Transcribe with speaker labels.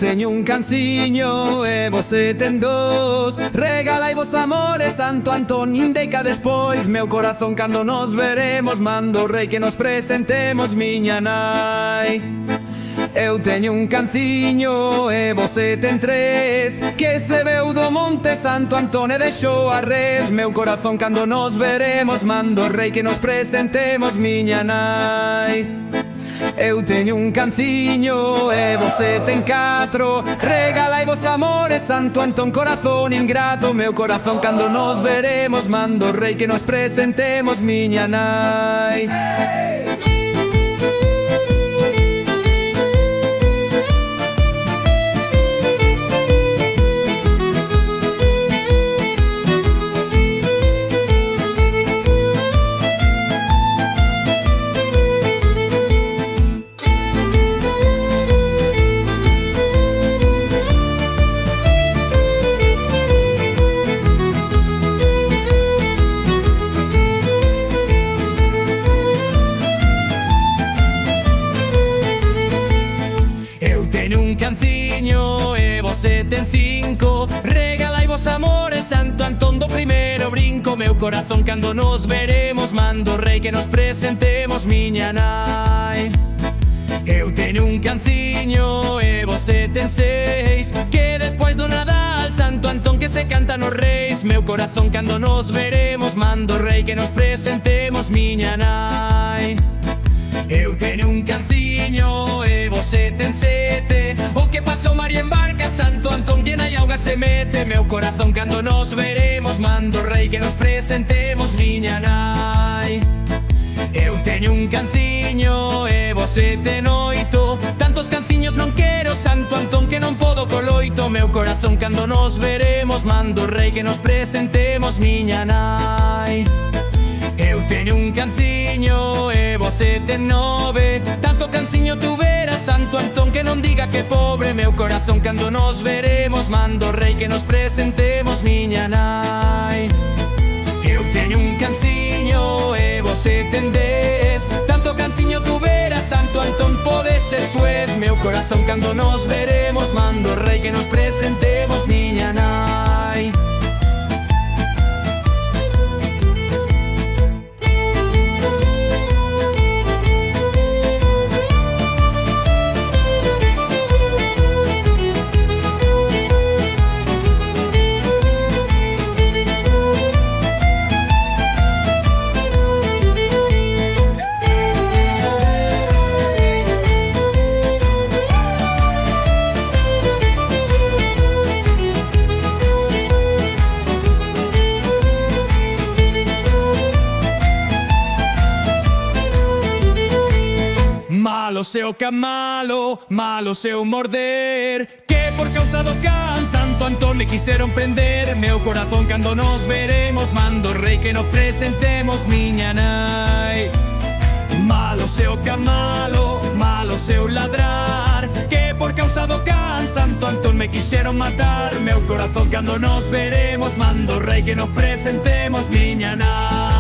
Speaker 1: teño un canciño e você ten dos. Regalai vos amores, Santo Antón, indica despois. Meu corazón cando nos veremos, mando o rei que nos presentemos, miña nai. Eu teño un canciño e você ten tres, que se veu do monte Santo Antón e deixou a res. Meu corazón cando nos veremos, mando o rei que nos presentemos, miña nai. Eu teño un canciño e você ten catro. Regalai vos amores, Santo Antón, corazón ingrato. Meu corazón cando nos veremos, mando o rei que nos presentemos, miña nai. Un canciño e você ten cinco. Regalai vos amores, Santo Antón, do primeiro brinco. Meu corazón cando nos veremos, mando o rei que nos presentemos, miña nai. Eu teño un canciño e você ten seis, que despois do Nadal, Santo Antón, que se canta nos reis. Meu corazón cando nos veremos, mando o rei que nos presentemos, miña nai. Eu teño un canciño e você ten sete, o que pasou María en barca, Santo Antón, que na auga se mete. Meu corazón cando nos veremos, mando o rei que nos presentemos, miña nai. Eu teño un canciño e você ten oito, tantos canciños non quero, Santo Antón, que non podo co loito. Meu corazón cando nos veremos, mando o rei que nos presentemos, miña nai. Eu teño un canciño e você ten nove, tanto canciño tuvera, Santo Antón, que non diga que pobre. Meu corazón cando nos veremos, mando o rei que nos presentemos, miña nai. Eu teño un canciño e você ten dez, tanto canciño tuvera, Santo Antón, pode ser suez. Meu corazón cando nos veremos, mando o rei que nos presentemos, miña nai. Malo seu camalo, malo seu morder, que por causa do can Santo Antón me quixeron prender. Meu corazón cando nos veremos, mando o rei que nos presentemos, miña nai. Malo seu camalo, malo seu ladrar, que por causa do can Santo Antón me quixeron matar. Meu corazón cando nos veremos, mando o rei que nos presentemos, miña nai.